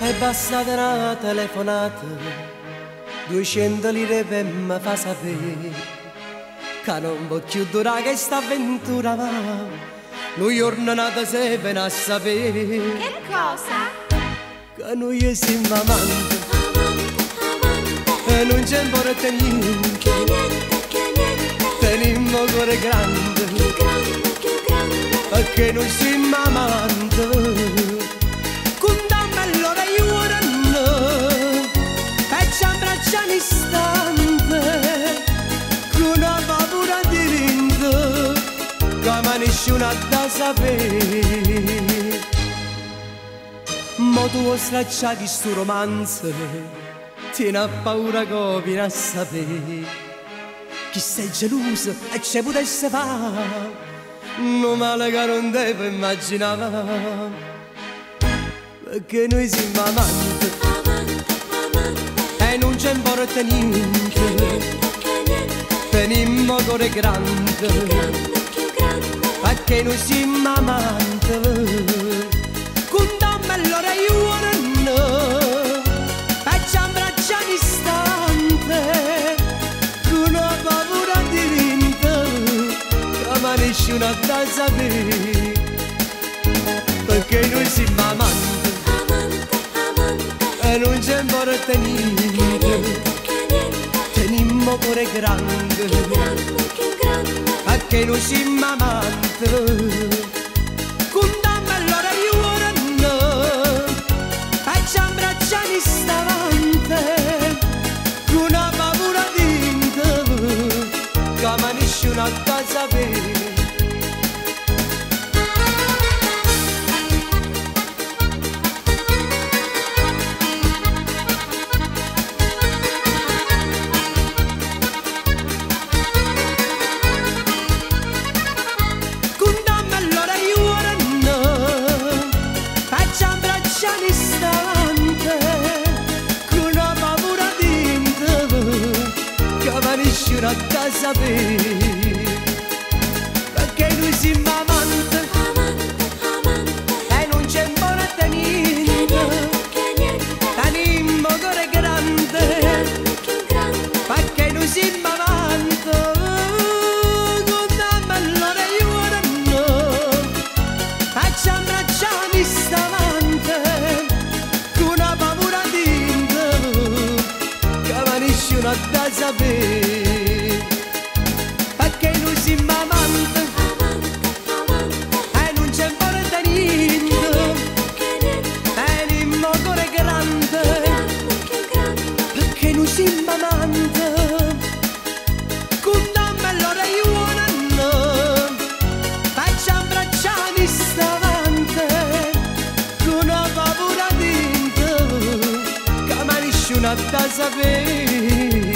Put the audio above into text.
E basta una telefonata, 200 lire per me fa sapere che non può più durare questa avventura, ma noi giorno nata se ben a sapere Che cosa? che noi siamo amanti e non c'è importa niente, Che niente, teniamo cuore grande più grande e che noi siamo amanti. Nessuno da sapere, ma tu vuoi stracciare questo romanzo, tieni a paura che vieni a sapere, chi sei geloso e ci potesse fare, non male che non devo immaginare, perché noi siamo amanti, e non c'è importa niente, teniamo cuore grande, perché noi siamo amanti, con dammi l'oreglione, e ci abbracciamo istante, con una paura di vinto, che ma nessuno da sapere, perché noi siamo amanti, e non c'è importa niente, teniamo cuore grande, perché noi siamo amanti, con dammi l'oreglione, e ci abbracciamo istante, con una paura dentro, che ma nessuno da sapere. Nessuno da sapere, perché noi siamo amanti, e non c'è importa niente, teniamo cuore grande, perché noi siamo amanti, con dammi l'oreglione, e ci abbracciamo istante, con una paura dentro, che ma nessuno da sapere. Siamo amanti, con dammi l'oreglione, e ci abbracciamo istante, con una paura dentro, che ma nessuno da sapere.